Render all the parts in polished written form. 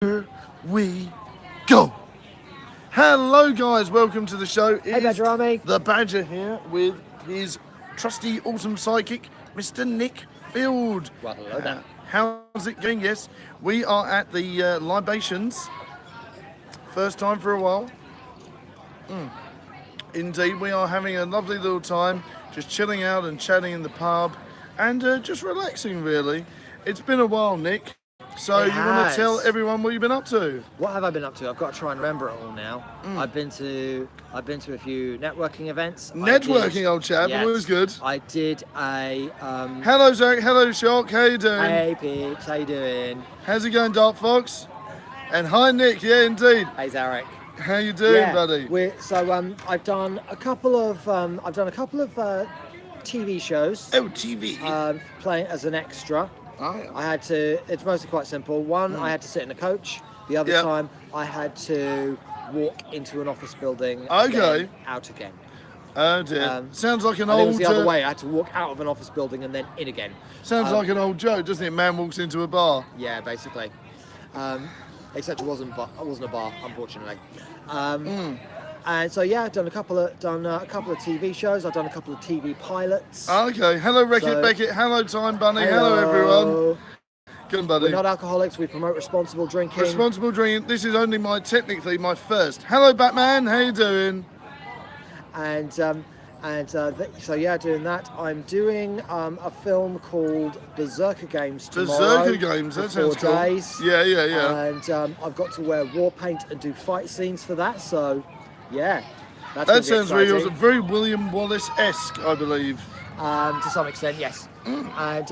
Here we go. Hello, guys. Welcome to the show. Hey, Badger Army. The Badger here with his trusty awesome psychic, Mr. Nick Field. Well, hello there. How's it going? Yes, we are at the Libations. First time for a while. Indeed, we are having a lovely little time, just chilling out and chatting in the pub, and just relaxing. Really, it's been a while, Nick. So It you want has. to tell everyone what you've been up to? What have I been up to? I've got to try and remember it all now. I've been to a few networking events. Networking, old chap. Yes. Always good. I did a Hello, Zach. Hello, Shock. How you doing? hey peeps, how you doing? How's it going, Dark Fox? And hi, Nick. Yeah, indeed. Hey Zarek. How you doing, Yeah, buddy? I've done a couple of TV shows. Oh, TV. Playing as an extra. Oh, yeah. I had to. It's mostly quite simple. One, I had to sit in a coach. The other Yeah. time, I had to walk into an office building. Okay. Then out again. Oh dear. Sounds like an And it old. was the other way. I had to walk out of an office building and then in again. Sounds like an old joke, doesn't it? Man walks into a bar. Yeah, basically. Except it wasn't a bar, unfortunately. And so yeah, I've done a couple of TV shows. I've done a couple of TV pilots. Okay. Hello, Beckett. So- Beckett. Hello, Time Bunny. Hello, everyone. Good, buddy. We're not alcoholics. We promote responsible drinking. Responsible drinking. This is only technically my first. Hello, Batman. How you doing? So yeah, doing that. I'm doing a film called Berserker Games tomorrow. Berserker Games. That for sounds 4 cool. days. Yeah. And I've got to wear war paint and do fight scenes for that. So yeah, that's That gonna be sounds very exciting. awesome. Very William Wallace-esque, I believe. To some extent, yes. And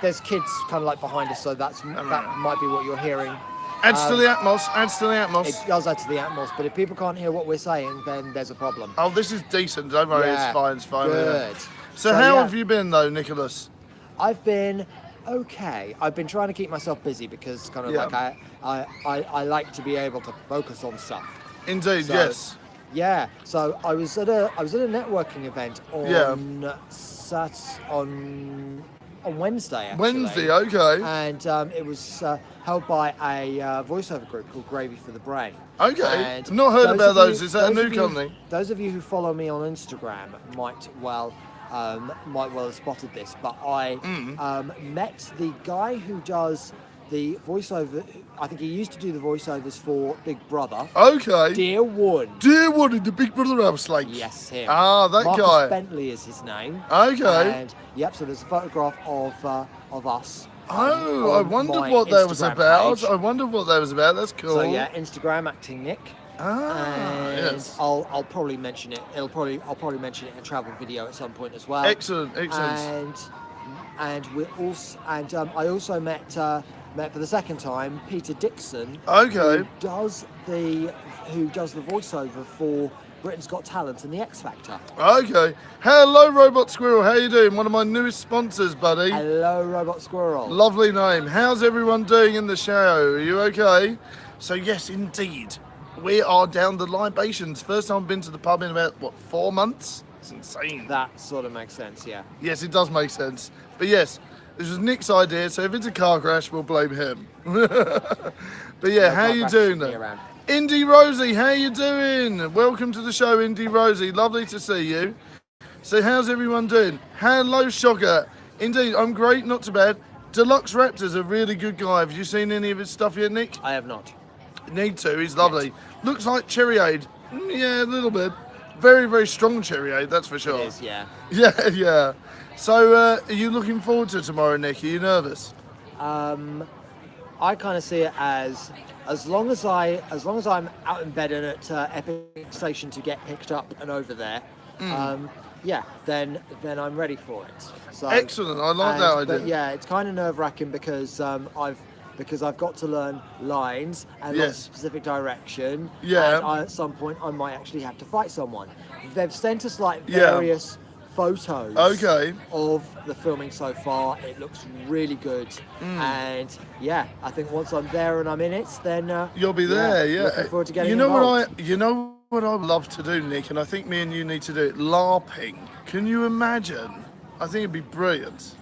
there's kids kind of like behind us, so that might be what you're hearing. Adds to the atmos. Adds to the atmos. It does add to the atmosphere, but if people can't hear what we're saying, then there's a problem. Oh, this is decent. Don't worry, Yeah, it's fine. It's fine. good. So how yeah, have you been, though, Nicholas? I've been okay. I've been trying to keep myself busy because kind of Yeah. like I like to be able to focus on stuff. Indeed, So, yes. Yeah. So I was at a networking event on on Wednesday. Actually. Wednesday, okay. And it was held by a voiceover group called Gravy for the Brain. Okay. And Not heard about of you- those. Is that a new of you- company? Those of you who follow me on Instagram might well have spotted this, but I met the guy who does the voiceover. I think he used to do the voiceovers for Big Brother. Okay. Dear Wood. Dear Woody, the Big Brother house, like. Yes, him. Ah, that Marcus guy. Bentley is his name. Okay. And yep, so there's a photograph of us. Oh, I on wondered my what that was Instagram about. page. I wondered what that was about. That's cool. So yeah, Instagram acting Nick. Ah, And yes. I'll probably mention it. I'll probably mention it in a travel video at some point as well. Excellent, excellent. And we also I also met for the second time Peter Dixon. Okay. Who does the voiceover for Britain's Got Talent and the X Factor. Okay. Hello, Robot Squirrel. How you doing? One of my newest sponsors, buddy. Hello, Robot Squirrel. Lovely name. How's everyone doing in the show? Are you okay? So yes, indeed, we are down the Libations. First time I've been to the pub in about 4 months. It's insane. That sort of makes sense, yeah. Yes, it does make sense. But yes, this was Nick's idea. So if it's a car crash, we'll blame him. But yeah, how car you crash doing should be though? around. Indy Rosie, how you doing? Welcome to the show, Indy Rosie. Lovely to see you. So how's everyone doing? Hello, Shocker. Indeed, I'm great, not too bad. Deluxe Raptor's a really good guy. Have you seen any of his stuff yet, Nick? I have not. Need to, he's lovely. Looks like Cherryade. Yeah, a little bit. Very, very strong Cherryade, that's for sure. It is, yeah. Yeah. So, are you looking forward to tomorrow, Nick? Are you nervous? I kind of see it as long as I'm out in bed and at Epic Station to get picked up and over there, then I'm ready for it. So, Excellent, I like that idea. But yeah, it's kind of nerve-wracking because I've got to learn lines and Yes. lots of specific direction. Yeah. And at some point, I might actually have to fight someone. They've sent us like Yeah. various photos Okay. of the filming so far. It looks really good, and yeah, I think once I'm there and I'm in it, then You'll be there, yeah. Looking forward to getting You know involved. what I would love to do, Nick, and I think me and you need to do it. LARPing. Can you imagine? I think it'd be brilliant.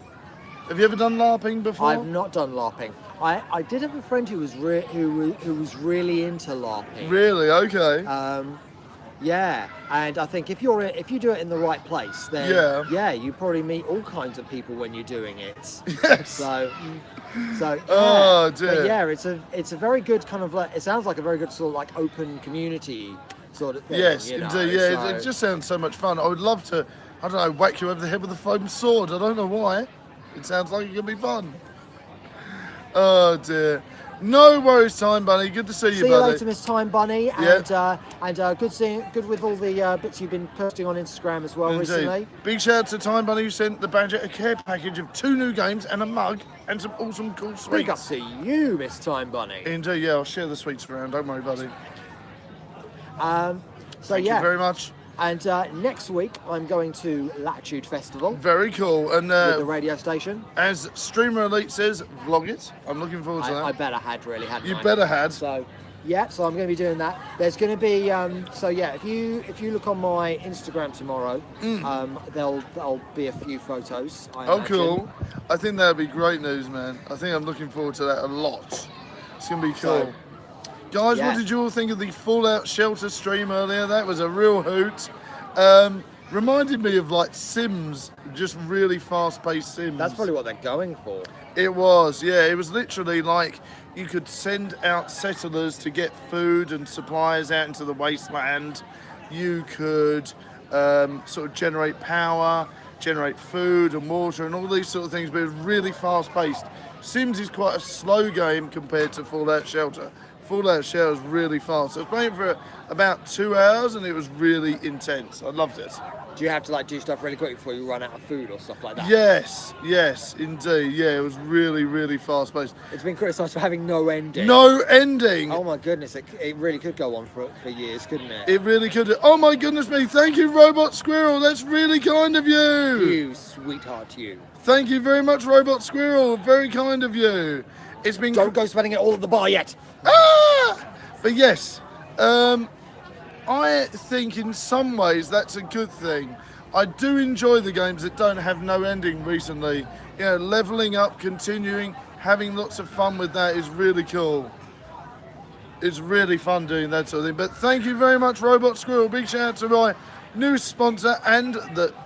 Have you ever done LARPing before? I've not done LARPing. I did have a friend who was who was really into LARPing. Really? Okay. Yeah, and I think if you do it in the right place, then you probably meet all kinds of people when you're doing it. Yes. So yeah. Oh dear. But yeah, it's a very good kind of like, it sounds like a very good sort of like open community sort of thing. Yes, you know, indeed. Yeah, so. it just sounds so much fun. I would love to, I don't know, whack you over the head with a foam sword. I don't know why. It sounds like it could be fun. Oh dear. No worries, Time Bunny. Good to see you, See you buddy. later, Miss Time Bunny, and good with all the bits you've been posting on Instagram as well Indeed. recently. Big shout out to Time Bunny who sent the Badger a care package of 2 new games and a mug and some awesome cool sweets. Big up to you, Miss Time Bunny. Indeed, yeah, I'll share the sweets around. Don't worry, buddy. Thank you very much. And next week I'm going to Latitude Festival Very cool. And with the radio station. as Streamer Elite says, vlog it. I'm looking forward to that. I bet I had really had. You better had. So yeah, so I'm going to be doing that. There's going to be so yeah, if you look on my Instagram tomorrow, there'll be a few photos. I imagine. Cool. I think that'll be great news, man. I think I'm looking forward to that a lot. It's going to be cool. So, guys, yeah. what did you all think of the Fallout Shelter stream earlier? That was a real hoot. Reminded me of like Sims, just really fast-paced Sims. That's probably what they're going for. It was, yeah. It was literally like you could send out settlers to get food and supplies out into the wasteland. You could sort of generate power, generate food and water and all these sort of things, but it was really fast-paced. Sims is quite a slow game compared to Fallout Shelter. Fallout Shelter is really fast. I was playing for about 2 hours and it was really intense. I loved it. Do you have to like do stuff really quick before you run out of food or stuff like that? Yes, indeed. Yeah, it was really, really fast paced. It's been criticised for having no ending. No ending. Oh my goodness, it really could go on for years, couldn't it? It really could. Oh my goodness me. Thank you, Robot Squirrel. That's really kind of you. You sweetheart, you. Thank you very much, Robot Squirrel. Very kind of you. It's been. Don't go spending it all at the bar yet. But yes, I think in some ways that's a good thing. I do enjoy the games that don't have no ending recently. You know, leveling up, continuing, having lots of fun with that is really cool. It's really fun doing that sort of thing. But thank you very much, Robot Squirrel. Big shout out to my new sponsor and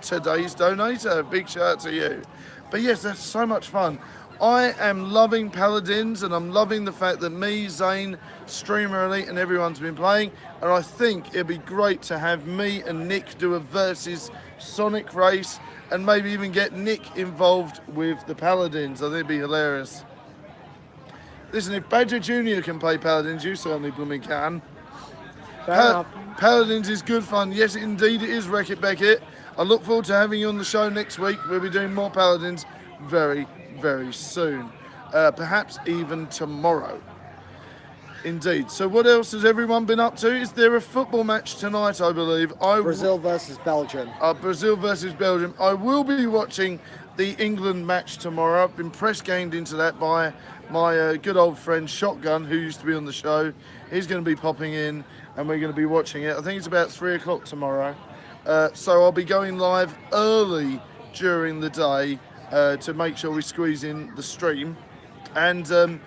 today's donator. Big shout out to you. But yes, that's so much fun. I am loving Paladins and I'm loving the fact that me, Zane, Streamer Elite and everyone's been playing, and I think it'd be great to have me and Nick do a versus Sonic race and maybe even get Nick involved with the Paladins. I think it'd be hilarious. Listen, if Badger Jr. can play Paladins, you certainly blooming can. Paladins is good fun. Yes, indeed it is, Wreck-It Beckett. I look forward to having you on the show next week. We'll be doing more Paladins very soon, perhaps even tomorrow. Indeed. So what else has everyone been up to? Is there a football match tonight, I believe? Brazil versus Belgium. Brazil versus Belgium. I will be watching the England match tomorrow. I've been press gamed into that by my good old friend Shotgun, who used to be on the show. He's going to be popping in and we're going to be watching it. I think it's about 3 o'clock tomorrow. So I'll be going live early during the day to make sure we squeeze in the stream. And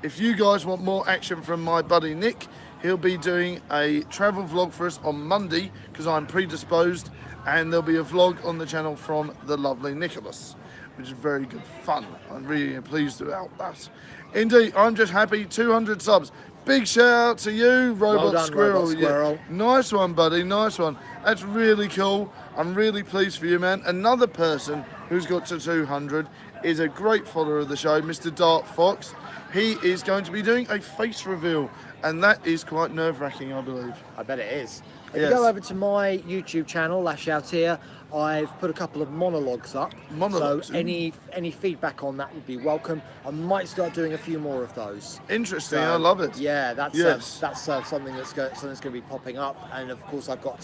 if you guys want more action from my buddy Nick, he'll be doing a travel vlog for us on Monday because I'm predisposed, and there'll be a vlog on the channel from the lovely Nicholas, which is very good fun. I'm really pleased about that. Indeed, I'm just happy. 200 subs. Big shout out to you, Robot Well done, Squirrel. Robot Squirrel. Yeah. Nice one, buddy. Nice one. That's really cool. I'm really pleased for you, man. Another person who's got to 200 is a great follower of the show, Mr. Dark Fox. He is going to be doing a face reveal, and that is quite nerve-wracking, I believe. I bet it is. If Yes. you go over to my YouTube channel, Lash Out Here, I've put a couple of monologues up. Monologues, So any feedback on that would be welcome. I might start doing a few more of those. Interesting. So, I love it. Yeah, that's Yes. something that's going to be popping up, and of course I've got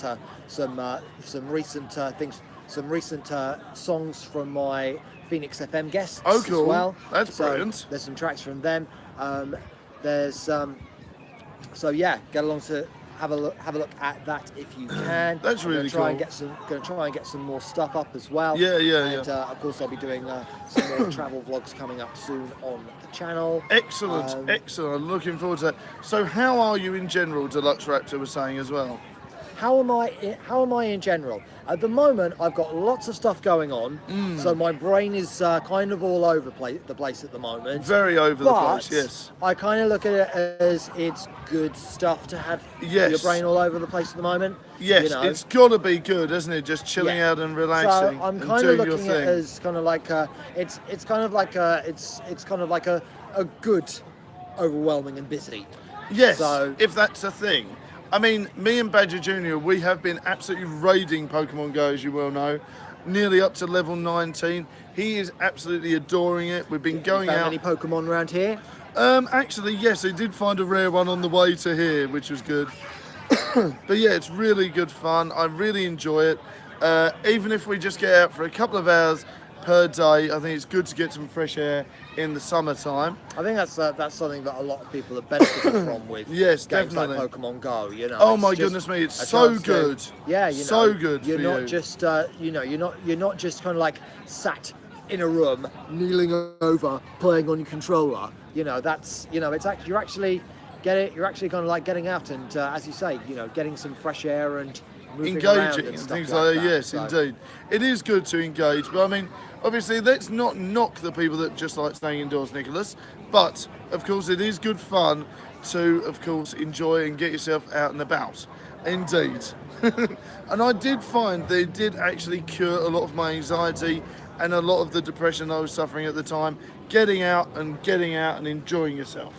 some recent things, some recent songs from my Phoenix FM guests Oh, as cool. well. That's So brilliant. there's some tracks from them. There's so yeah, get along to have a look at that if you can. That's I'm really gonna cool. Going to try and get some more stuff up as well. Yeah, yeah, and, yeah. of course, I'll be doing some more travel vlogs coming up soon on the channel. Excellent, excellent. I'm looking forward to that. So, how are you in general? Deluxe Raptor was saying as well. How am I in general? At the moment, I've got lots of stuff going on, so my brain is kind of all over the place at the moment. Very over the place, yes. I kind of look at it as it's good stuff to have your brain all over the place at the moment. Yes, you know? it's got to be good, isn't it? Just chilling out and relaxing. So I'm and kind doing of your looking at thing. it as kind of like it's kind of like a good, overwhelming and busy. Yes, So if that's a thing. I mean, me and Badger Jr., we have been absolutely raiding Pokemon Go, as you well know, nearly up to level 19. He is absolutely adoring it. We've been going found out. any Pokemon around here? Actually, yes, I did find a rare one on the way to here, which was good. But yeah, it's really good fun. I really enjoy it. Even if we just get out for a couple of hours per day, I think it's good to get some fresh air in the summertime. I think that's something that a lot of people have benefited from with Yes, games definitely. like Pokemon Go. You know. Oh it's my just goodness me, it's a so chance to- good. Yeah, you know, So good You're for not you. just you're not just kind of like sat in a room, kneeling over, playing on your controller. You know, that's it's actually you're actually kind of like getting out and as you say, getting some fresh air and moving around Engaging and and stuff things like like that. that. Yes, So- indeed. It is good to engage, but I mean, obviously, let's not knock the people that just like staying indoors, Nicholas. But of course, it is good fun to, of course, enjoy and get yourself out and about. Indeed. And I did find they did actually cure a lot of my anxiety and a lot of the depression I was suffering at the time. Getting out and enjoying yourself.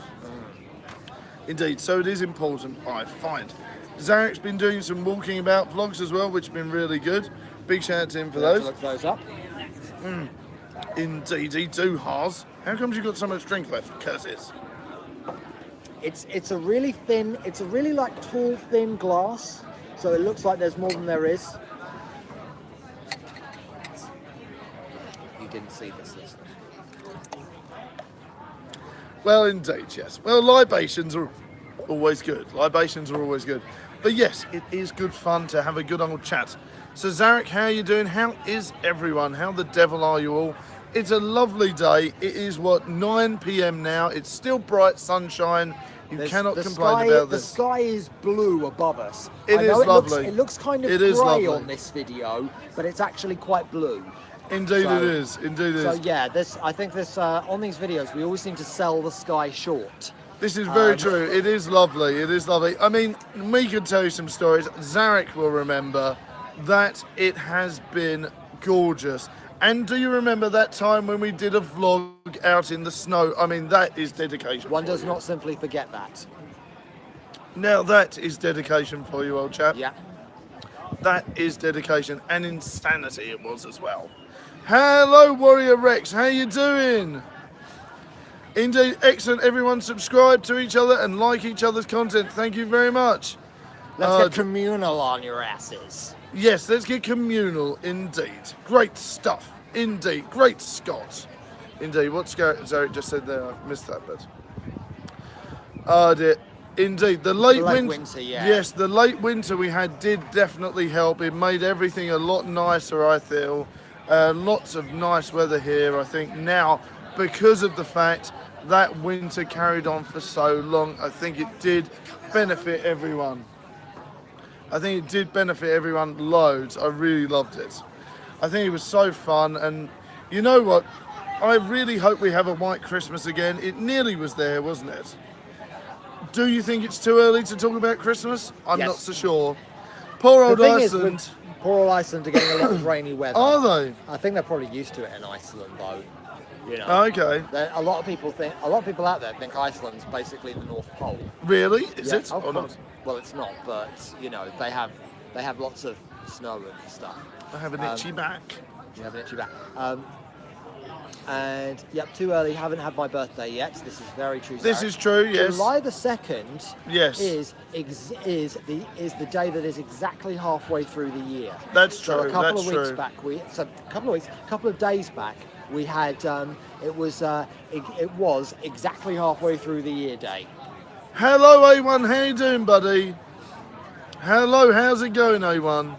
Indeed, so it is important, I find. Zarek's been doing some walking about vlogs as well, which have been really good. Big shout out to him for We'll have those. to look those up. Indeed, he do, Haas. How comes you got so much drink left? Curses. It's a really thin, it's a really like tall, thin glass, so it looks like there's more than there is. You didn't see this, listener. Well, indeed, yes. Well, libations are always good. Libations are always good. But yes, it is good fun to have a good old chat. So, Zarek, how are you doing? How is everyone? How the devil are you all? It's a lovely day. It is, 9 p.m. now. It's still bright sunshine. You cannot complain about The this. sky is blue above us. It I know is lovely. It looks kind of It is grey lovely. on this video, but it's actually quite blue. Indeed So- it is. Indeed it So is. yeah, I think on these videos we always seem to sell the sky short. This is very true. It is lovely. It is lovely. I mean, we could tell you some stories. Zarek will remember that it has been gorgeous. And do you remember that time when we did a vlog out in the snow? I mean, that is dedication. One for does you. not simply forget that. Now that is dedication for you, old chap. Yeah. That is dedication and insanity it was as well. Hello, Warrior Rex. How you doing? Indeed, excellent. Everyone subscribe to each other and like each other's content. Thank you very much. Let's get communal on your asses. Yes, let's get communal. Indeed. Great stuff. Indeed. Great Scott. Indeed. What Zarek just said there, I missed that bit. Oh dear. Indeed. The late winter, yeah. Yes, the late winter we had did definitely help. It made everything a lot nicer, I feel. Lots of nice weather here, I think, now, because of the fact that winter carried on for so long. I think it did benefit everyone. I think it did benefit everyone loads. I really loved it. I think it was so fun, and you know what? I really hope we have a white Christmas again. It nearly was there, wasn't it? Do you think it's too early to talk about Christmas? I'm Yes. not so sure. Poor old The thing Iceland. is, poor old Iceland are getting a lot of rainy weather. Are they? I think they're probably used to it in Iceland, though. You know, Okay. a lot of people out there think Iceland's basically the North Pole. Really? Is Yeah, it of or not? course. Well, it's not, but they have lots of snow and stuff. I have an itchy back. You have an itchy back. And yep, too early. Haven't had my birthday yet. This is very true. This Zarek. is true, yes. July the 2nd. Yes. Is the day that is exactly halfway through the year. That's So true. a couple That's of weeks true. back, a couple of days back, we had it was exactly halfway through the year day. Hello, A1. How you doing, buddy? Hello, how's it going, A1?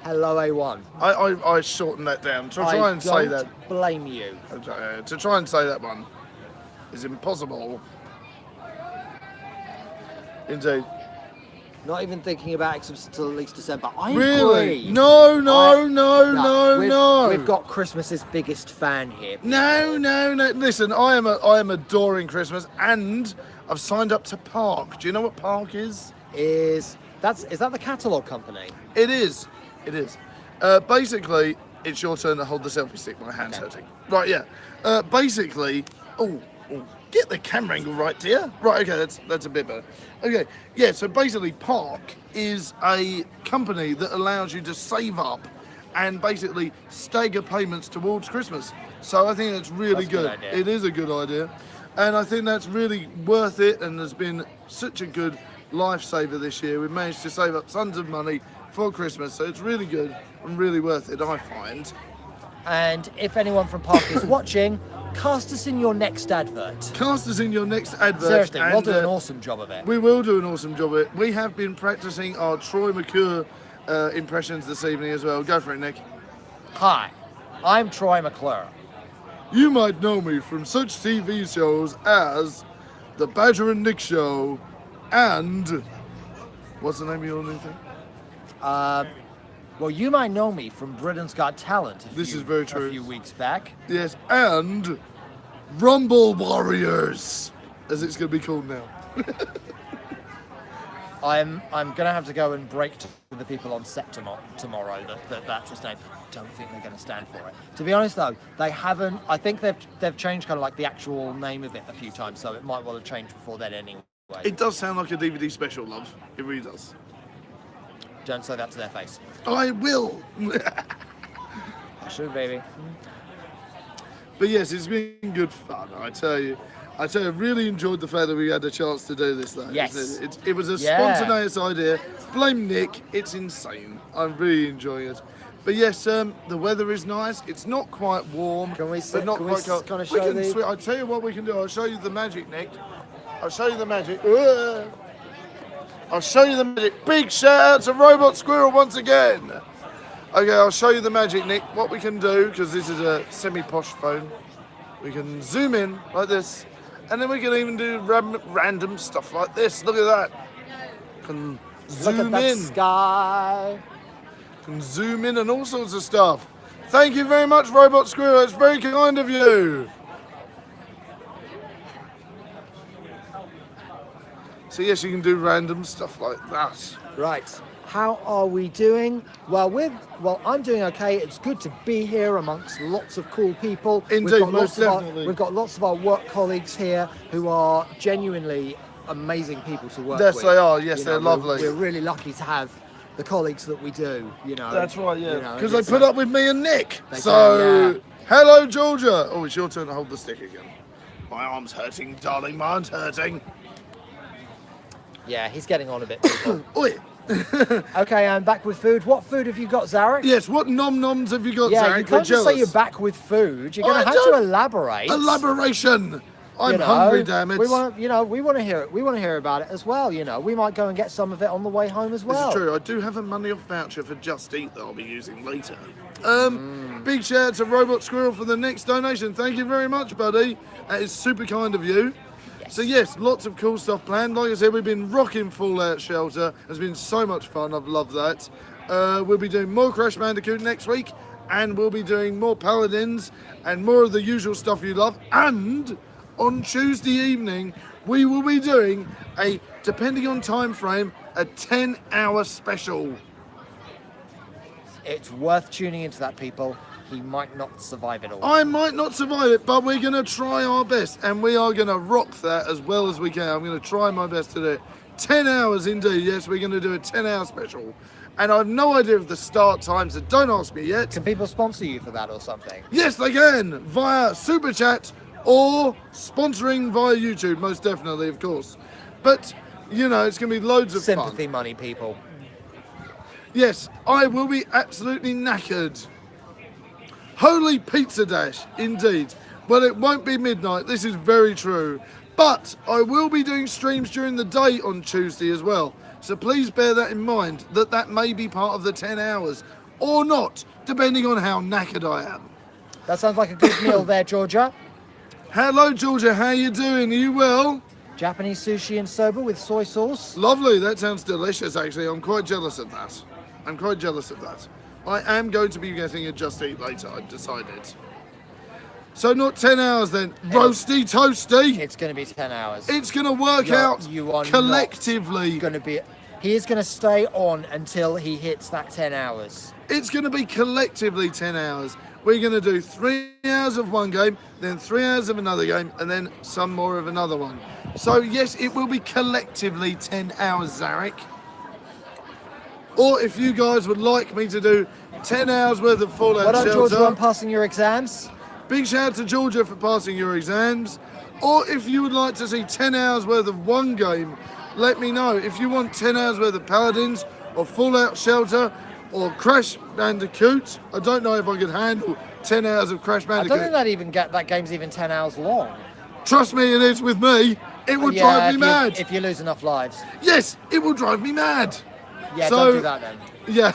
Hello, A1. I shortened that down to try and say that. Blame you. To try and say that one is impossible. Indeed. Not even thinking about Xmas until at least December. I Really? agree. No. We've got Christmas's biggest fan here. No. Listen, I am adoring Christmas, and I've signed up to Park. Do you know what Park is? Is that the catalogue company? It is. Basically, it's your turn to hold the selfie stick. My hand's hurting. Right, yeah. Basically, get the camera angle right, dear. Right, okay, that's a bit better. Okay, yeah. So basically, Park is a company that allows you to save up and basically stagger payments towards Christmas. So I think that's really That's a good. good idea. It is a good idea, and I think that's really worth it. And there's been such a good lifesaver this year. We've managed to save up tons of money for Christmas, so it's really good and really worth it, I find. And if anyone from Park is watching, cast us in your next advert. Cast us in your next advert. Seriously, we'll and, do an awesome job of it. We will do an awesome job of it. We have been practicing our Troy McClure impressions this evening as well. Go for it, Nick. Hi, I'm Troy McClure. You might know me from such TV shows as The Badger and Nick Show and... What's the name of your new thing? Well, you might know me from Britain's Got Talent This is very true. a few weeks back. Yes, and Rumble Warriors, as it's going to be called now. I'm gonna have to go and break to the people on set tomorrow that's his name. Don't think they're gonna stand for it. To be honest though, they haven't. I think they've changed kind of like the actual name of it a few times, so it might well have changed before then anyway. It does sound like a DVD special, love. It really does. Don't say that to their face. I will. I should, baby. But yes, it's been good fun, I tell you. I really enjoyed the fact that we had a chance to do this though. Yes. It was a Yeah. spontaneous idea. Blame Nick, it's insane. I'm really enjoying it. But yes, the weather is nice. It's not quite warm, Can we but not can we quite cold. kinda We show can the- I'll tell you what we can do. I'll show you the magic, Nick. I'll show you the magic. I'll show you the magic. Big shout out to Robot Squirrel once again. Okay, I'll show you the magic, Nick. What we can do, because this is a semi-posh phone, we can zoom in like this, and then we can even do random stuff like this. Look at that. Can Look at zoom that in. sky. Can zoom in and all sorts of stuff. Thank you very much, Robot Squirrel. It's very kind of you. So yes, you can do random stuff like that. Right. How are we doing? Well, I'm doing okay. It's good to be here amongst lots of cool people. Indeed, most definitely. We've got lots of our work colleagues here who are genuinely amazing people to work Yes, with. they are. Yes, You they're know, lovely. We're really lucky to have the colleagues that we do. You know. That's right, you yeah. know, Because they it's, put up with me and Nick. They So, do, yeah. hello, Georgia. Oh, it's your turn to hold the stick again. My arm's hurting, darling. My arm's hurting. Yeah, he's getting on a bit. People. Oi. Okay, I'm back with food. What food have you got, Zarek? Yes, what nom-noms have you got, Yeah, Zarek? you We're can't just say jealous. you're back with food. You're going I to have to don't- elaborate. Elaboration. I'm You know, hungry, damn it. We want to hear it. We want to hear about it as well. You know, we might go and get some of it on the way home as This well. is true. I do have a money off voucher for Just Eat that I'll be using later. Big shout out to Robot Squirrel for the next donation. Thank you very much, buddy. That is super kind of you. Yes. So yes, lots of cool stuff planned. Like I said, we've been rocking Fallout Shelter. It's been so much fun. I've loved that. We'll be doing more Crash Bandicoot next week, and we'll be doing more Paladins and more of the usual stuff you love. And on Tuesday evening, we will be doing a, depending on time frame, a 10-hour special. It's worth tuning into that, people. He might not survive it all. I might not survive it, but we're going to try our best, and we are going to rock that as well as we can. I'm going to try my best to do it. 10 hours indeed, yes, we're going to do a 10-hour special. And I have no idea of the start times, so don't ask me yet. Can people sponsor you for that or something? Yes, they can, via Super Chat or sponsoring via YouTube, most definitely, of course. But, you know, it's going to be loads of Sympathy fun. money, people. Yes, I will be absolutely knackered. Holy Pizza Dash, indeed. Well, it won't be midnight, this is very true. But I will be doing streams during the day on Tuesday as well. So please bear that in mind, that may be part of the 10 hours or not, depending on how knackered I am. That sounds like a good meal there, Georgia. Hello, Georgia. How you doing? Are you well? Japanese sushi and soba with soy sauce. Lovely. That sounds delicious, actually. I'm quite jealous of that. I am going to be getting a Just Eat later, I've decided. So not 10 hours then. Roasty, toasty. It's going to be 10 hours. It's going to work out You are collectively. going to be. He is going to stay on until he hits that 10 hours. It's going to be collectively 10 hours. We're going to do 3 hours of one game, then 3 hours of another game, and then some more of another one. So yes, it will be collectively 10 hours, Zarek. Or if you guys would like me to do 10 hours worth of Fallout Well done, Shelter. Georgia, on passing your exams. Big shout out to Georgia for passing your exams. Or if you would like to see 10 hours worth of one game, let me know. If you want 10 hours worth of Paladins, or Fallout Shelter, or Crash Bandicoot, I don't know if I could handle 10 hours of Crash I Bandicoot. don't think that game's even 10 hours long. Trust me, it is with me. It will Yeah, drive me mad. If you lose enough lives. Yes, it will drive me mad. Yeah, So- don't do that then. Yeah.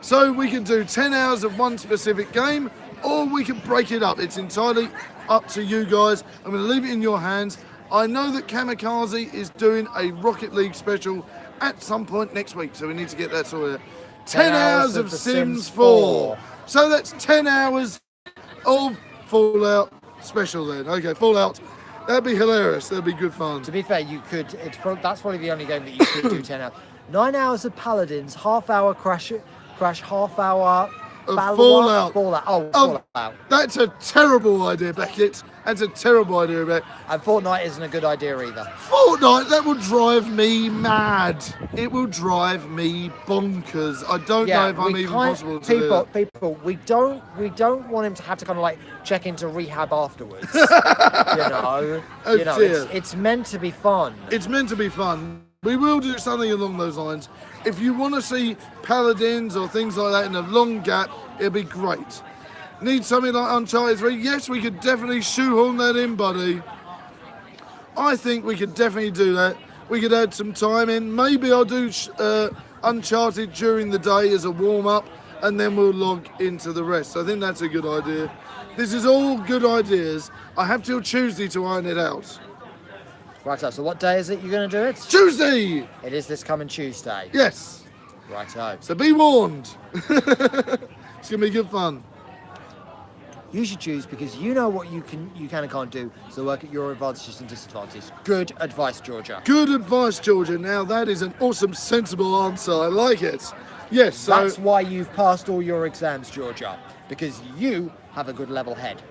So we can do 10 hours of one specific game, or we can break it up. It's entirely up to you guys. I'm going to leave it in your hands. I know that Kamikaze is doing a Rocket League special at some point next week, so we need to get that sorted out. 10 hours of The Sims 4. So that's 10 hours of Fallout special then. Okay, Fallout. That'd be hilarious. That'd be good fun. To be fair, you could. That's probably the only game that you could do 10 hours. 9 hours of Paladins, half-hour Crash, half-hour Of Fallout. Fallout. Oh, Fallout. That's a terrible idea, Beckett. That's a terrible idea, Beckett. And Fortnite isn't a good idea either. Fortnite, that will drive me mad. It will drive me bonkers. I don't know if I'm even possible to do that. People, we don't want him to have to kind of like check into rehab afterwards. Oh, dear. It's meant to be fun. It's meant to be fun. We will do something along those lines. If you want to see Paladins or things like that in a long gap, it'll be great. Need something like Uncharted 3? Yes, we could definitely shoehorn that in, buddy. I think we could definitely do that. We could add some time in. Maybe I'll do Uncharted during the day as a warm-up, and then we'll log into the rest. I think that's a good idea. This is all good ideas. I have till Tuesday to iron it out. Righto, so what day is it you're going to do it? Tuesday! It is this coming Tuesday. Yes. Righto. So be warned. It's going to be good fun. You should choose because you know what you can and can't do, so work at your advantages and disadvantages. Good advice, Georgia. Good advice, Georgia. Now that is an awesome, sensible answer. I like it. Yes, so That's why you've passed all your exams, Georgia, because you have a good level head.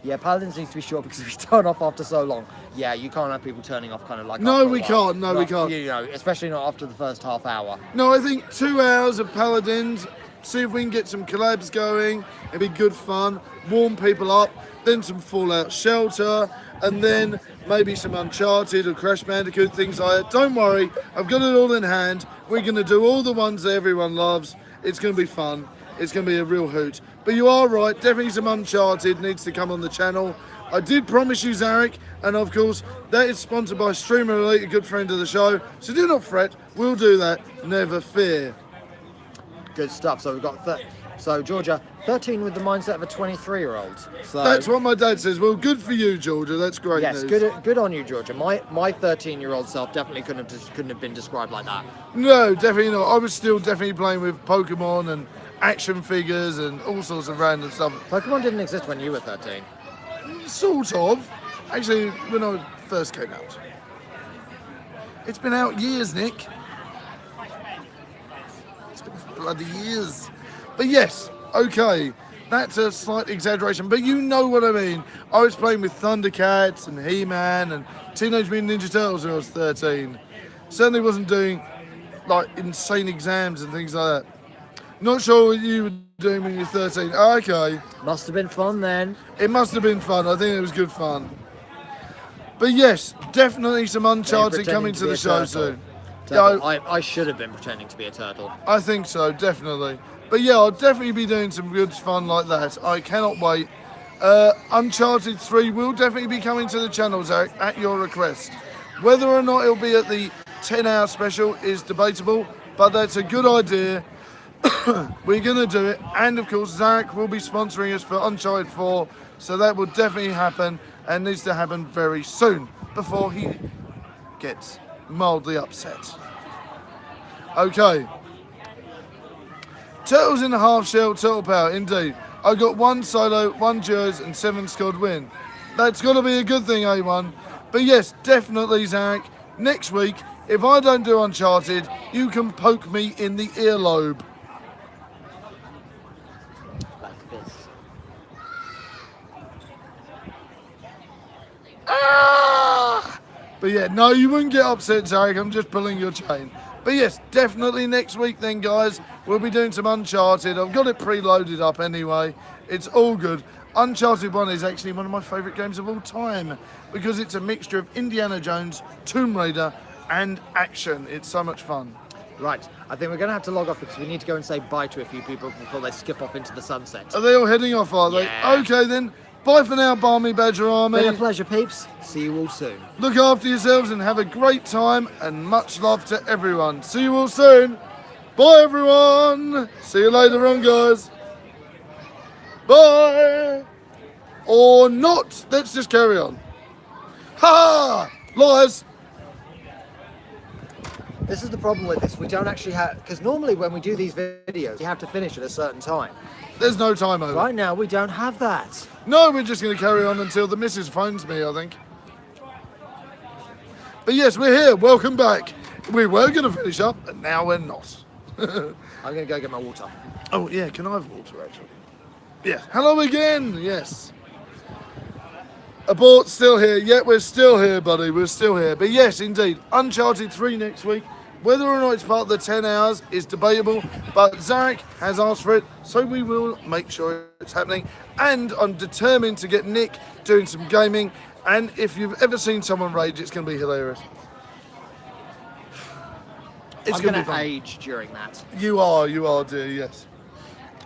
Yeah, Paladins needs to be short because we turn off after so long. Yeah, you can't have people turning off kind of like. No, after a we while. can't. No, we can't. You know, especially not after the first half hour. No, I think 2 hours of Paladins. See if we can get some collabs going. It'd be good fun. Warm people up. Then some Fallout Shelter. And then maybe some Uncharted or Crash Bandicoot, things like that. Don't worry. I've got it all in hand. We're going to do all the ones that everyone loves. It's going to be fun. It's going to be a real hoot. But you are right. Definitely some Uncharted needs to come on the channel. I did promise you, Zarek. And of course, that is sponsored by Streamer Elite, a good friend of the show. So do not fret. We'll do that. Never fear. Good stuff. So we've got so Georgia, 13 with the mindset of a 23-year-old. So That's what my dad says. Well, good for you, Georgia. That's great yes, news. good on you, Georgia. My 13-year-old self definitely couldn't have been described like that. No, definitely not. I was still definitely playing with Pokemon and action figures and all sorts of random stuff. Pokemon didn't exist when you were 13. Sort of. Actually, when I first came out. It's been out years, Nick. It's been bloody years. But yes, okay. That's a slight exaggeration, but you know what I mean. I was playing with Thundercats and He-Man and Teenage Mutant Ninja Turtles when I was 13. Certainly wasn't doing like insane exams and things like that. Not sure what you were doing when you were 13. Okay. Must have been fun then. It must have been fun. I think it was good fun. But yes, definitely some Uncharted coming to the show soon. Turtle. I should have been pretending to be a turtle. I think so, definitely. But yeah, I'll definitely be doing some good fun like that. I cannot wait. Uncharted 3 will definitely be coming to the channel, Zach, at your request. Whether or not it'll be at the 10-hour special is debatable, but that's a good idea. We're going to do it, and of course Zarek will be sponsoring us for Uncharted 4, so that will definitely happen and needs to happen very soon before he gets mildly upset. Okay. Turtles in the half shell, Turtle Power, indeed. I got 1 solo, 1 duos and 7 squad win. That's got to be a good thing, A1. But yes, definitely Zarek, next week, if I don't do Uncharted, you can poke me in the earlobe. Like this. Ah! But yeah, no, you wouldn't get upset, Zarek. I'm just pulling your chain. But yes, definitely next week then, guys. We'll be doing some Uncharted. I've got it preloaded up anyway. It's all good. Uncharted 1 is actually one of my favourite games of all time because it's a mixture of Indiana Jones, Tomb Raider, and action. It's so much fun. Right, I think we're going to have to log off because we need to go and say bye to a few people before they skip off into the sunset. Are they all heading off, are they? Yeah. Okay then. Bye for now, Barmy Badger Army. Been a pleasure, peeps. See you all soon. Look after yourselves and have a great time, and much love to everyone. See you all soon. Bye, everyone. See you later on, guys. Bye. Or not. Let's just carry on. Ha! Lies. This is the problem with this. We don't actually have... Because normally when we do these videos, you have to finish at a certain time. There's no time over. Right now, we don't have that. No, we're just going to carry on until the missus phones me, I think. But yes, we're here. Welcome back. We were going to finish up, and now we're not. I'm going to go get my water. Oh, yeah. Can I have water, actually? Yeah. Hello again. Yes. Abort, still here. Yeah, we're still here, buddy. We're still here. But yes, indeed. Uncharted 3 next week. Whether or not it's part of the 10 hours is debatable, but Zarek has asked for it, so we will make sure it's happening. And I'm determined to get Nick doing some gaming, and if you've ever seen someone rage, it's going to be hilarious. It's I'm going to going be fun. to age during that. You are, dear, yes.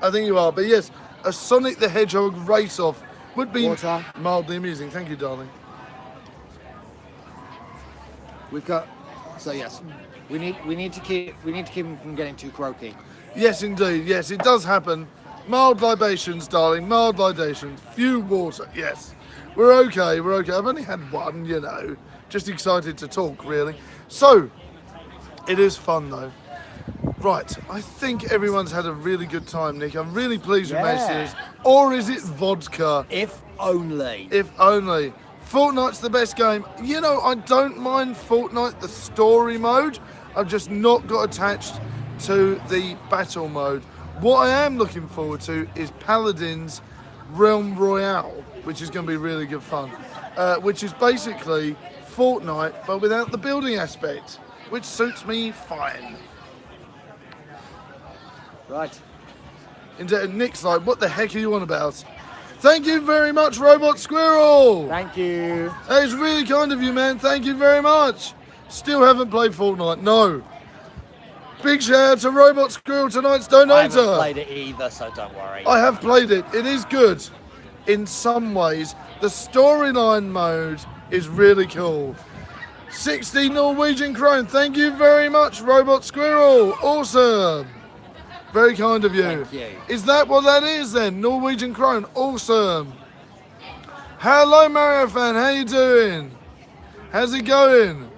I think you are, but yes, a Sonic the Hedgehog race-off would be Water. mildly amusing. Thank you, darling. We've got... So yes, we need to keep him from getting too croaky. Yes, indeed. Yes, it does happen. Mild libations, darling. Mild libations. Few water. Yes. We're okay. We're okay. I've only had one, you know. Just excited to talk, really. So, it is fun, though. Right. I think everyone's had a really good time, Nick. I'm really pleased with my Yeah. series. Or is it vodka? If only. If only. Fortnite's the best game. You know, I don't mind Fortnite, the story mode. I've just not got attached to the battle mode. What I am looking forward to is Paladin's Realm Royale, which is going to be really good fun. Which is basically Fortnite, but without the building aspect, which suits me fine. Right. And Nick's like, what the heck are you on about? Thank you very much, Robot Squirrel. Thank you. That is really kind of you, man. Thank you very much. Still haven't played Fortnite. No. Big shout out to Robot Squirrel, tonight's I haven't donator. played it either, so don't worry. I have played it. It is good. In some ways, the storyline mode is really cool. 60 Norwegian krone. Thank you very much, Robot Squirrel. Awesome. Very kind of you. Thank you. Is that what that is then? Norwegian krone. Awesome. Hello, Mario fan. How you doing? How's it going?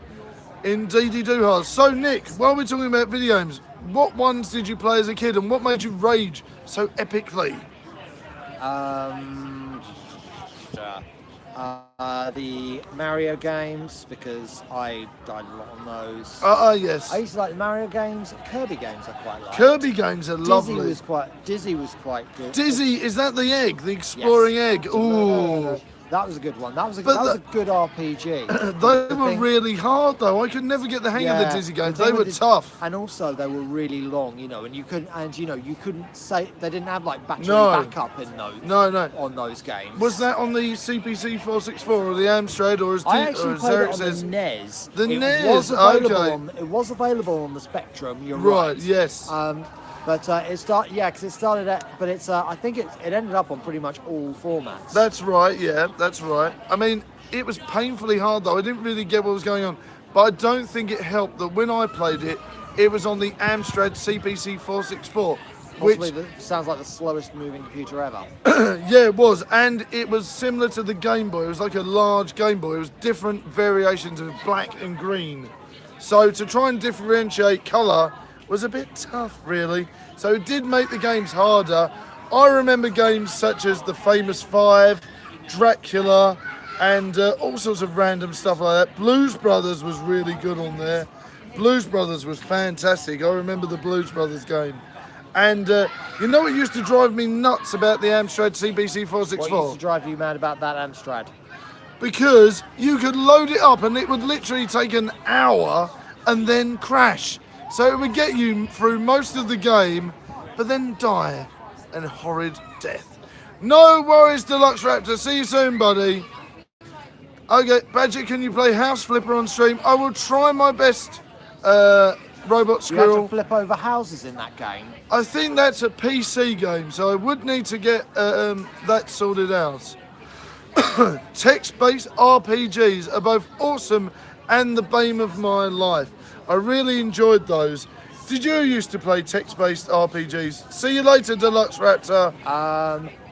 Indeedy doohas. So, Nick, while we're talking about video games, what ones did you play as a kid and what made you rage so epically? The Mario games, because I died a lot on those. Yes. I used to like the Mario games. Kirby games I quite like. Kirby games are lovely. Dizzy was quite good. Dizzy, is that the egg? The exploring egg? Ooh. That was a good one. That was a But good RPG. They were really hard though. I could never get the hang of the Dizzy games. They were tough. And also they were really long, you know, and you couldn't say they didn't have like battery No. backup in those No. on those games. Was that on the CPC 464 or the Amstrad or as I actually played Eric it on says? the NES. The It NES, was available okay. It was available on the Spectrum, you're Right, right. yes. But because it started at, but it's I think it ended up on pretty much all formats. That's right, yeah, that's right. I mean, it was painfully hard though. I didn't really get what was going on. But I don't think it helped that when I played it, it was on the Amstrad CPC 464. Possibly sounds like the slowest moving computer ever. Yeah, it was. And it was similar to the Game Boy. It was like a large Game Boy. It was different variations of black and green. So to try and differentiate colour was a bit tough, really. So it did make the games harder. I remember games such as The Famous Five, Dracula, and all sorts of random stuff like that. Blues Brothers was really good on there. Blues Brothers was fantastic. I remember the Blues Brothers game. And you know what used to drive me nuts about the Amstrad CPC 464? What used to drive you mad about that Amstrad? Because you could load it up and it would literally take an hour and then crash. So it would get you through most of the game, but then die a horrid death. No worries, Deluxe Raptor. See you soon, buddy. Okay, Badger, can you play House Flipper on stream? I will try my best, Robot You had Squirrel. to flip over houses in that game. I think that's a PC game, so I would need to get that sorted out. Text-based RPGs are both awesome and the bane of my life. I really enjoyed those. Did you used to play text-based RPGs? See you later, Deluxe Raptor.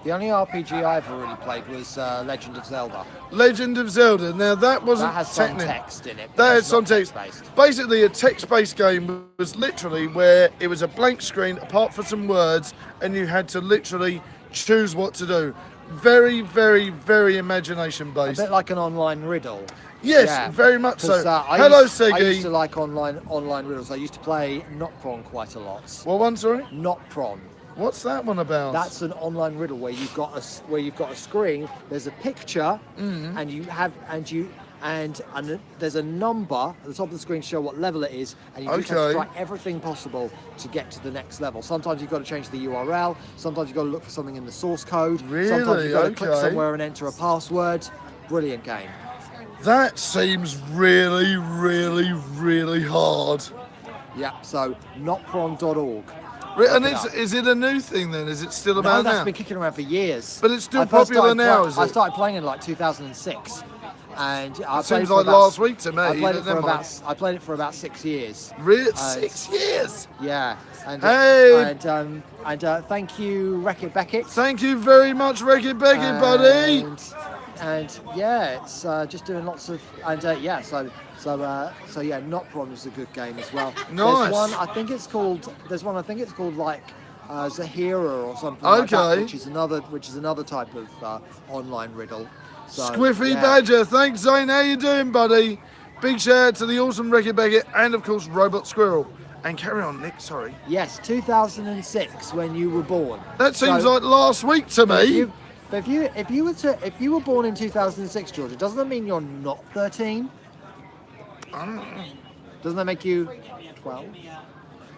The only RPG I ever really played was Legend of Zelda. Legend of Zelda. Now that wasn't That has some technical. text in it. but That it's has some not text. text-based. Basically, a text-based game was literally where it was a blank screen apart from some words, and you had to literally choose what to do. Very, very, very A imagination-based. bit like an online riddle. Yes, Yeah. very much so. 'Cause, Hello, I used to Seggy. like online riddles. I used to play Notpron quite a lot. What one, sorry? Notpron. What's that one about? That's an online riddle where you've got a screen. There's a picture, and there's a number at the top of the screen to show what level it is, and you just have Okay. to try everything possible to get to the next level. Sometimes you've got to change the URL. Sometimes you've got to look for something in the source code. Really? Sometimes you've got to click Okay. somewhere and enter a password. Brilliant game. That seems really, really, really hard. Yeah. So notpron.org. And Look it up. is it a new thing then? Is it still No, about that's now? been kicking around for years. But it's still I first popular started now, play- is I it? started playing in like 2006, and I played seems it for like about- last week to me, I played but it for never mind. about. I played it for about 6 years. Really? 6 years? Yeah. And, Hey! thank you, Wreck-It Beckett. Thank you very much, Wreck-It Beckett, buddy. And yeah, it's just doing lots of so yeah, Notpron is a good game as well. Nice. There's one I think it's called like Zahira or something like that, Okay. which is another type of online riddle. So, Squiffy yeah. Badger, thanks Zane, how you doing, buddy? Big shout out to the awesome Wreck-It Beckett and of course Robot Squirrel. And carry on, Nick, sorry. Yes, 2006 when you were born. That seems So- like last week to me. If you were born in 2006, Georgia, doesn't that mean you're not 13? Doesn't that make you 12?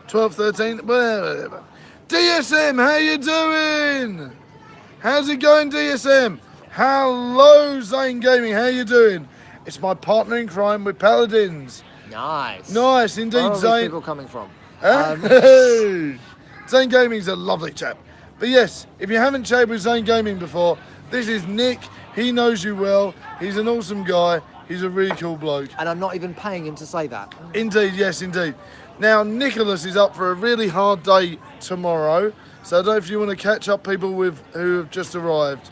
12, 13, whatever. DSM, how you doing? How's it going, DSM? Hello, Zane Gaming, how you doing? It's my partner in crime with Paladins. Nice. Nice, indeed, Where are these Zane. people coming from? Hey! Zane Gaming's a lovely chap. But yes, if you haven't chatted with Zane Gaming before, this is Nick. He knows you well. He's an awesome guy. He's a really cool bloke. And I'm not even paying him to say that. Indeed, yes, indeed. Now, Nicholas is up for a really hard day tomorrow. So I don't know if you want to catch up people who have just arrived.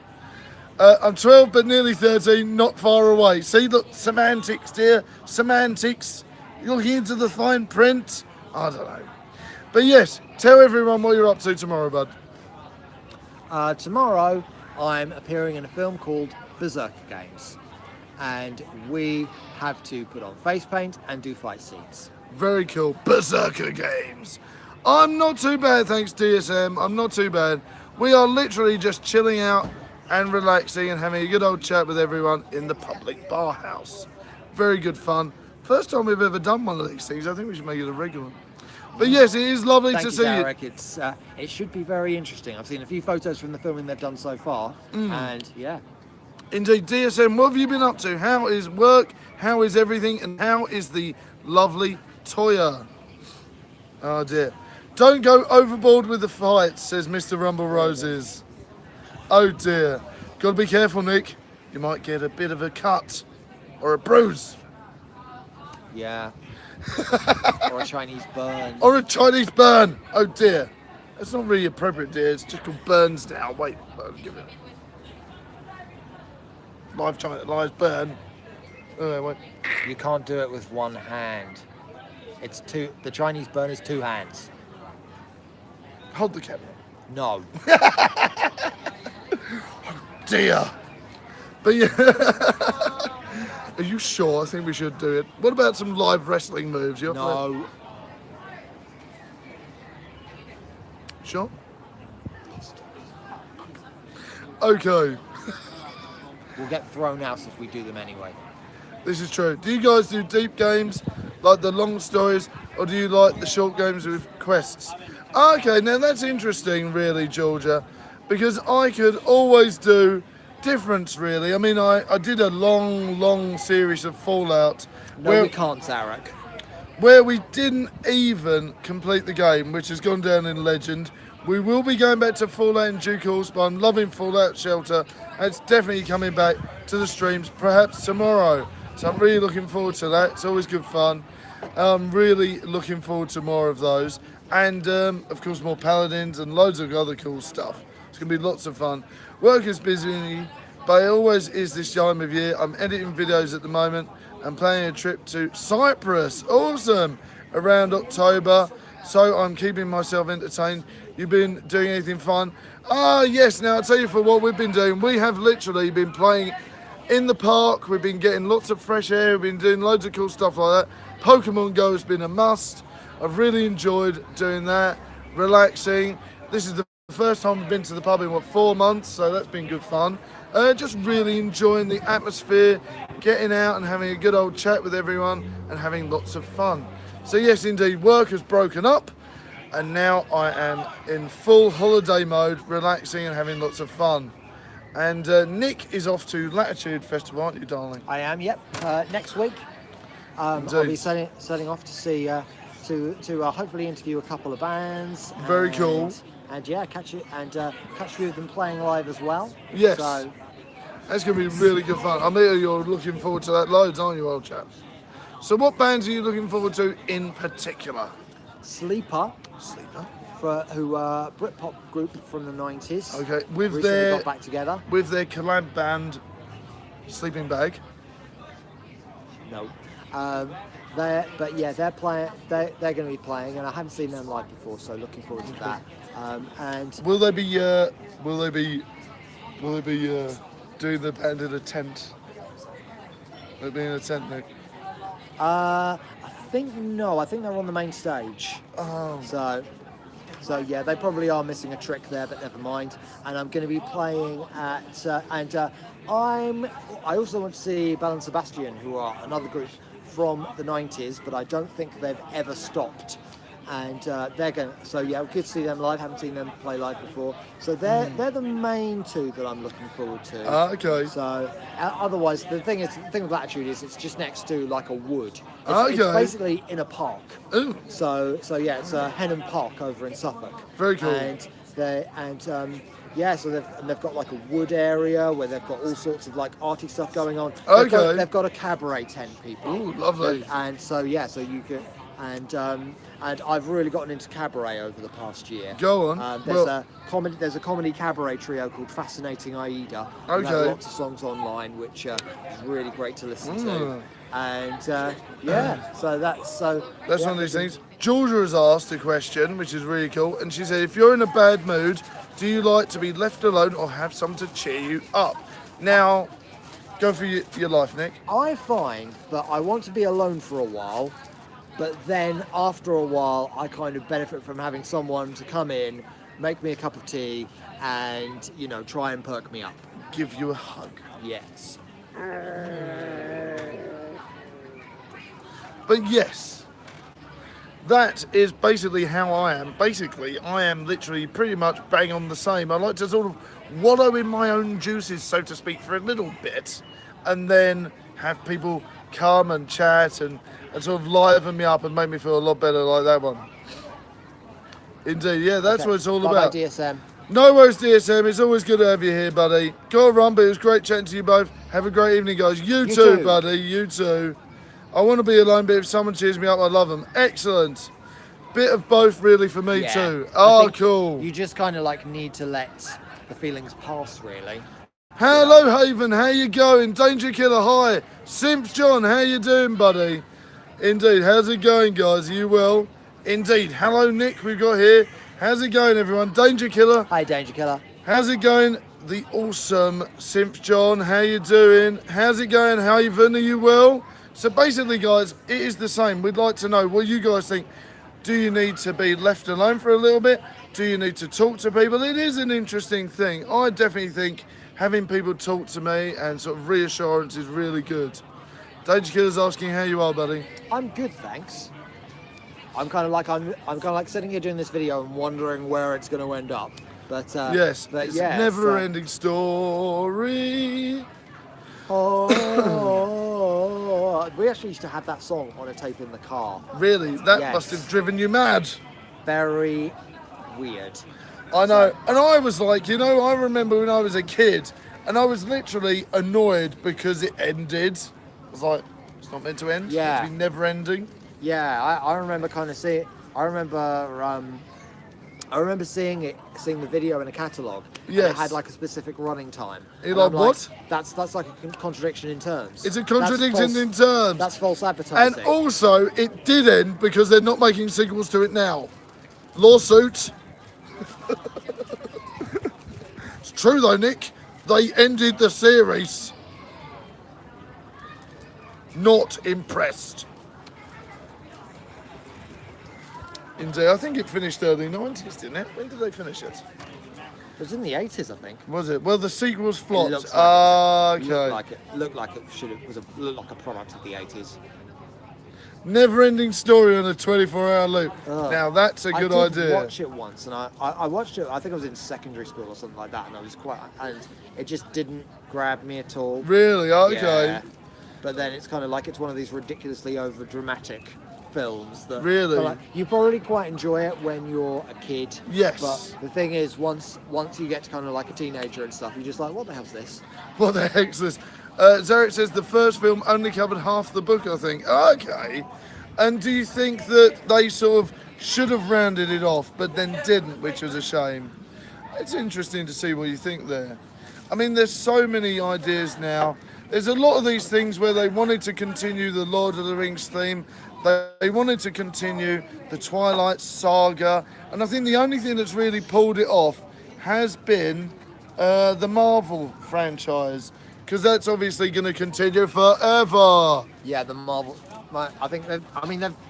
I'm 12 but nearly 13, not far away. See, look, semantics, dear. Semantics. You'll hear into the fine print. I don't know. But yes, tell everyone what you're up to tomorrow, bud. Tomorrow, I'm appearing in a film called Berserker Games. And we have to put on face paint and do fight scenes. Very cool. Berserker Games. I'm not too bad, thanks DSM. I'm not too bad. We are literally just chilling out and relaxing and having a good old chat with everyone in the public bar house. Very good fun. First time we've ever done one of these things. I think we should make it a regular. But yes, it is lovely Thank to you, see Derek. It should be very interesting. I've seen a few photos from the filming they've done so far, and yeah. you. Indeed, DSM, what have you been up to? How is work? How is everything? And how is the lovely Toya? Oh dear. Don't go overboard with the fights, says Mr. Rumble Roses. Oh dear. Gotta be careful, Nick. You might get a bit of a cut or a bruise. Yeah. Or a Chinese burn. Or a Chinese burn. Oh dear. That's not really appropriate, dear. It's just called burns now. Wait, I'll give it. Live burn. Oh, wait. You can't do it with one hand. It's two. The Chinese burn is two hands. Hold the camera. No. Dear. But yeah. Are you sure? I think we should do it. What about some live wrestling moves? You up for No. that? Sure. Okay. We'll get thrown out if we do them anyway. This is true. Do you guys do deep games, like the long stories, or do you like the short games with quests? Okay, now that's interesting, really, Georgia, because I could always do difference, really. I mean, I did a long series of Fallout No, we can't, Zarek. where we didn't even complete the game, which has gone down in legend. We will be going back to Fallout in due course, but I'm loving Fallout Shelter, and it's definitely coming back to the streams, perhaps tomorrow. So I'm really looking forward to that. It's always good fun. I'm really looking forward to more of those. And, of course, more Paladins and loads of other cool stuff. It's going to be lots of fun. Work is busy, but it always is this time of year. I'm editing videos at the moment. I'm planning a trip to Cyprus. Awesome! Around October. So I'm keeping myself entertained. You've been doing anything fun? Ah, yes. Now, I'll tell you for what we've been doing. We have literally been playing in the park. We've been getting lots of fresh air. We've been doing loads of cool stuff like that. Pokemon Go has been a must. I've really enjoyed doing that. Relaxing. This is the first time we've been to the pub in, 4 months? So that's been good fun. Just really enjoying the atmosphere, getting out and having a good old chat with everyone and having lots of fun. So yes, indeed, work has broken up and now I am in full holiday mode, relaxing and having lots of fun. And Nick is off to Latitude Festival, aren't you, darling? I am. Yep. Next week, I'll be setting off to see to hopefully interview a couple of bands. Very cool. And yeah, catch a few of them playing live as well. Yes. So that's going to be really good fun. I mean, you're looking forward to that loads, aren't you, old chap? So what bands are you looking forward to in particular? Sleeper, who are a Britpop group from the 90s. Okay, Recently got back together. with their collab band, Sleeping Bag. No. They're playing. They're going to be playing, and I haven't seen them live before, so looking forward to that. And Will they be doing the band in a tent? Will it be in a tent, Nick? I think no. I think they're on the main stage. Oh. So yeah, they probably are missing a trick there, but never mind. And I'm going to be playing at I also want to see Belle and Sebastian, who are another group from the 90s, but I don't think they've ever stopped. And they're going. So yeah, good to see them live. Haven't seen them play live before. So they're the main two that I'm looking forward to. Okay. So otherwise, the thing with Latitude is it's just next to like a wood. It's Okay. basically in a park. Ooh. So yeah, it's Henham Park over in Suffolk. Very cool. So they've got like a wood area where they've got all sorts of like arty stuff going on. Okay. They've got a cabaret tent, people. Ooh, lovely. And so you can and I've really gotten into cabaret over the past year. Go on. There's a comedy cabaret trio called Fascinating Aida. Okay. They have lots of songs online, which is really great to listen to. And so that's one of these things. Georgia has asked a question, which is really cool, and she said, if you're in a bad mood, do you like to be left alone or have someone to cheer you up? Now, go for your life, Nick. I find that I want to be alone for a while, but then after a while, I kind of benefit from having someone to come in, make me a cup of tea, and try and perk me up. Give you a hug. Yes. But yes, that is basically how I am. Basically, I am literally pretty much bang on the same. I like to sort of wallow in my own juices, so to speak, for a little bit, and then have people come and chat and sort of liven me up and make me feel a lot better, like that one. Indeed, yeah, that's Okay. what it's all Bye-bye, about. DSM. No worries, DSM. It's always good to have you here, buddy. Go on, run, but it was great chatting to you both. Have a great evening, guys. You too, too. buddy. You too. I want to be alone, but if someone cheers me up, I love them. Excellent. Bit of both, really, for me Yeah. too. I Oh, think cool. You just kind of like need to let the feelings pass, really. Hello, Haven. How you going? Danger Killer, hi. Simp John, how you doing, buddy? Indeed. How's it going, guys? Are you well? Indeed. Hello, Nick. We've got here. How's it going, everyone? Danger Killer. Hi, Danger Killer. How's it going? The awesome Simp John, how you doing? How's it going, Haven? Are you well? So basically, guys, it is the same. We'd like to know what you guys think. Do you need to be left alone for a little bit? Do you need to talk to people? It is an interesting thing. I definitely think having people talk to me and sort of reassurance is really good. Danger Killer's asking how you are, buddy. I'm good, thanks. I'm kind of like sitting here doing this video and wondering where it's going to end up. But Yes, but it's yeah, a never-ending story. Oh, we actually used to have that song on a tape in the car. Really, that Yes. must have driven you mad. Very weird. I know, and I was like, I remember when I was a kid, and I was literally annoyed because it ended. I was like, it's not meant to end. Yeah. It's meant to be never ending. Yeah, I remember kind of seeing. I remember seeing the video in a catalogue. Yes. And it had like a specific running time. You're And like, I'm what? That's like a contradiction in terms. It's a That's contradiction false- in terms. That's false And advertising. also, it did end because they're not making sequels to it now. Lawsuit. It's true though, Nick. They ended the series. Not impressed. Indeed, I think it finished early 90s, didn't it? When did they finish it? It was in the 80s, I think. Was it? Well, the sequels flopped. looks Okay. Looked like it looked like a product of the 80s. Never-ending story on a 24-hour loop. Ugh. Now that's a good I did idea. watch it once, and I watched it. I think I was in secondary school or something like that, and it just didn't grab me at all. Really? Okay. Yeah. But then it's kind of like it's one of these ridiculously over dramatic films that Really? but like, you probably quite enjoy it when you're a kid. Yes. But the thing is, once you get to kind of like a teenager and stuff, you're just like, what the hell's this? What the heck's this? Zarek says the first film only covered half the book, I think. Okay. And do you think that they sort of should have rounded it off, but then didn't, which was a shame? It's interesting to see what you think there. I mean, there's so many ideas now. There's a lot of these things where they wanted to continue the Lord of the Rings theme. They wanted to continue the Twilight saga. And I think the only thing that's really pulled it off has been the Marvel franchise. Because that's obviously going to continue forever. Yeah, the Marvel. I think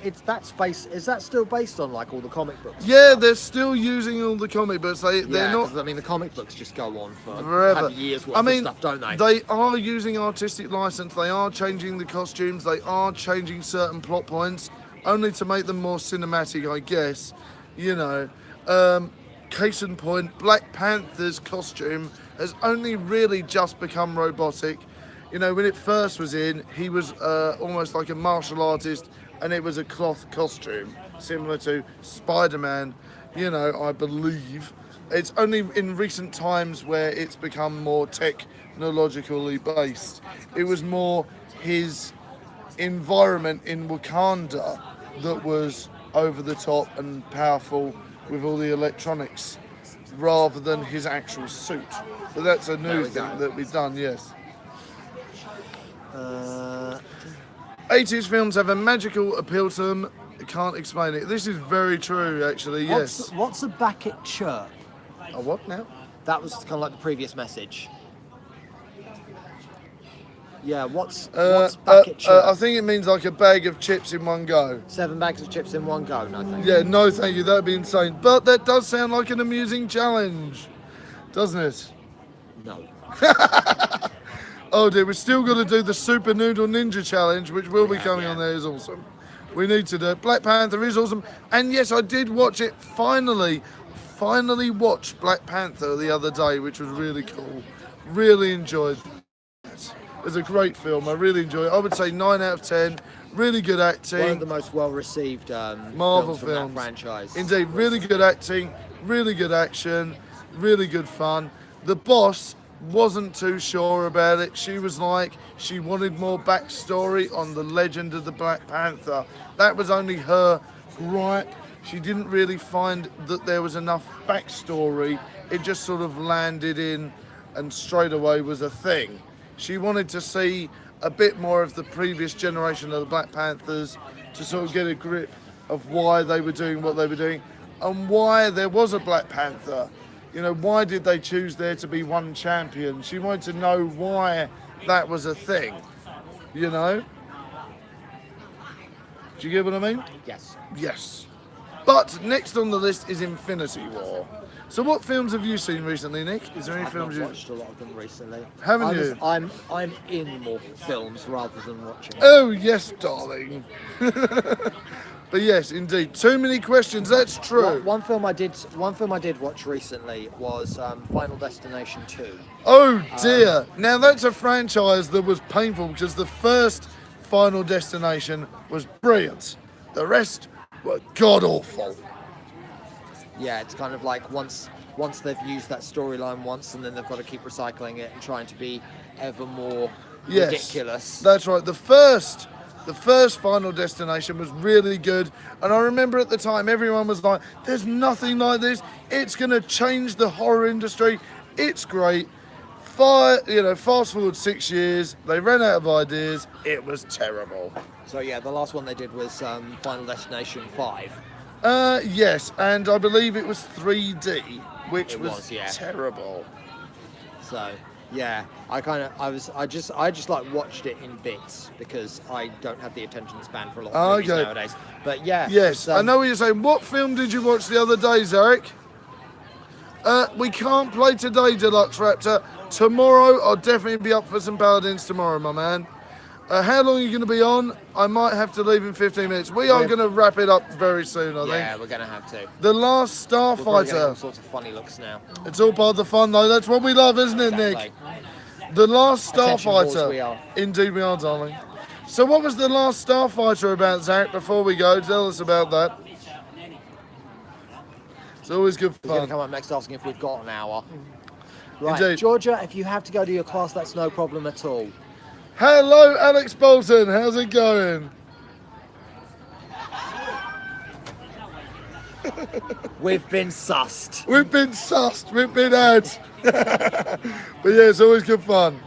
it's that space. Is that still based on like all the comic books? Yeah, they're still using all the comic books. They're Yeah, not 'cause, I mean, the comic books just go on for forever. have years worth I mean, of stuff, don't they? They are using artistic license. They are changing the costumes. They are changing certain plot points, only to make them more cinematic, I guess. Case in point, Black Panther's costume has only really just become robotic. When it first was in, he was almost like a martial artist, and it was a cloth costume, similar to Spider-Man, I believe. It's only in recent times where it's become more technologically based. It was more his environment in Wakanda that was over the top and powerful with all the electronics, rather than his actual suit. But that's a new thing that we've done, yes. 80s films have a magical appeal to them. I can't explain it. This is very true, actually, yes. What's a Beckett chirp? A what now? That was kind of like the previous message. Yeah, what's Beckett chirp? I think it means like a bag of chips in one go. 7 bags of chips in one go, no thank you. Yeah, no thank you, that'd be insane. But that does sound like an amusing challenge, doesn't it? No. Oh dear, we're still going to do the Super Noodle Ninja Challenge, which will be coming on there. Is awesome. We need to do it. Black Panther is awesome. And yes, I did watch it finally watched Black Panther the other day, which was really cool. Really enjoyed it. It's a great film. I really enjoy it. I would say 9 out of 10. Really good acting. One of the most well-received Marvel films from that films. franchise. Indeed, really good acting, really good action, really good fun. The boss wasn't too sure about it. She was like, she wanted more backstory on the legend of the Black Panther. That was only her gripe. She didn't really find that there was enough backstory. It just sort of landed in and straight away was a thing. She wanted to see a bit more of the previous generation of the Black Panthers to sort of get a grip of why they were doing what they were doing and why there was a Black Panther. You know, why did they choose there to be one champion? She wanted to know why that was a thing, you know? Do you get what I mean? Yes. Yes. But next on the list is Infinity War. So what films have you seen recently, Nick? Is there any I've films not you... watched a lot of them recently. Haven't you? I'm in more films rather than watching. Oh, yes, darling. But yes, indeed. Too many questions, that's true. One film I did watch recently was Final Destination 2. Oh, dear. Now, that's a franchise that was painful because the first Final Destination was brilliant. The rest were god-awful. Yeah, it's kind of like once they've used that storyline once, and then they've got to keep recycling it and trying to be ever more Yes, ridiculous. that's right. The first Final Destination was really good, and I remember at the time everyone was like, "There's nothing like this. It's going to change the horror industry. It's great." Fast forward 6 years, they ran out of ideas. It was terrible. So yeah, the last one they did was Final Destination 5. Yes, and I believe it was 3D, which It was was, yeah. terrible. So yeah, I just like watched it in bits because I don't have the attention span for a lot of movies Okay. nowadays. But yeah, Yes, it's, I know what you're saying. What film did you watch the other day, Zarek? We can't play today, Deluxe Raptor. Tomorrow, I'll definitely be up for some Paladins tomorrow, my man. How long are you going to be on? I might have to leave in 15 minutes. We are going to wrap it up very soon, I think. Yeah, we're gonna have to. The Last We're probably getting all Starfighter. sorts of funny looks now. It's all part of the fun, though. That's what we love, isn't it, Nick? Exactly. The Last Attention whores Starfighter. we are. Indeed, we are, darling. So, what was The Last Starfighter about, Zarek? Before we go, tell us about that. It's always good He's going to fun. come up next asking if we've got an hour. Right, Indeed. Georgia, if you have to go to your class, that's no problem at all. Hello, Alex Bolton. How's it going? We've been sussed. We've been sussed. We've been had. But yeah, it's always good fun.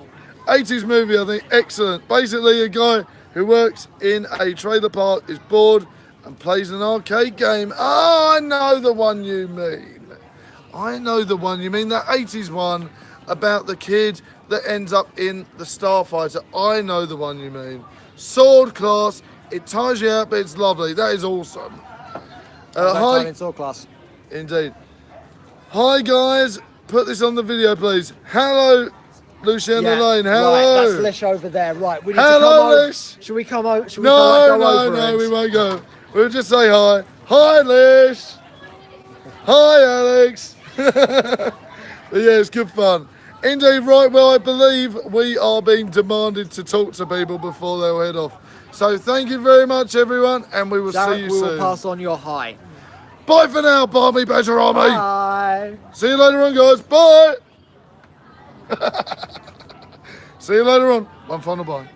80s movie, I think, excellent. Basically, a guy who works in a trailer park is bored and plays an arcade game. Oh, I know the one you mean. I know the one you mean. That 80s one about the kid that ends up in the Starfighter. I know the one you mean. Sword class. It tires you out, but it's lovely. That is awesome. Time in Sword class. Indeed. Hi guys, put this on the video please. Hello, Luciana Lane. Hello. Right, that's Lish over there. Right, we need Hello, to come over. Lish. Should we come over? Should we No, go no, over no, and- we won't go. We'll just say hi. Hi, Lish. Hi, Alex. But yeah, it's good fun. Indeed, right. Well, I believe we are being demanded to talk to people before they'll head off. So thank you very much, everyone, and we will see Derek, you we will soon. pass on your hi. Bye for now, Barmy Badger Army. Bye. See you later on, guys. Bye. See you later on. One final bye.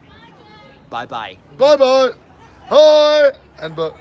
Bye bye. Bye bye. Hi. And bye.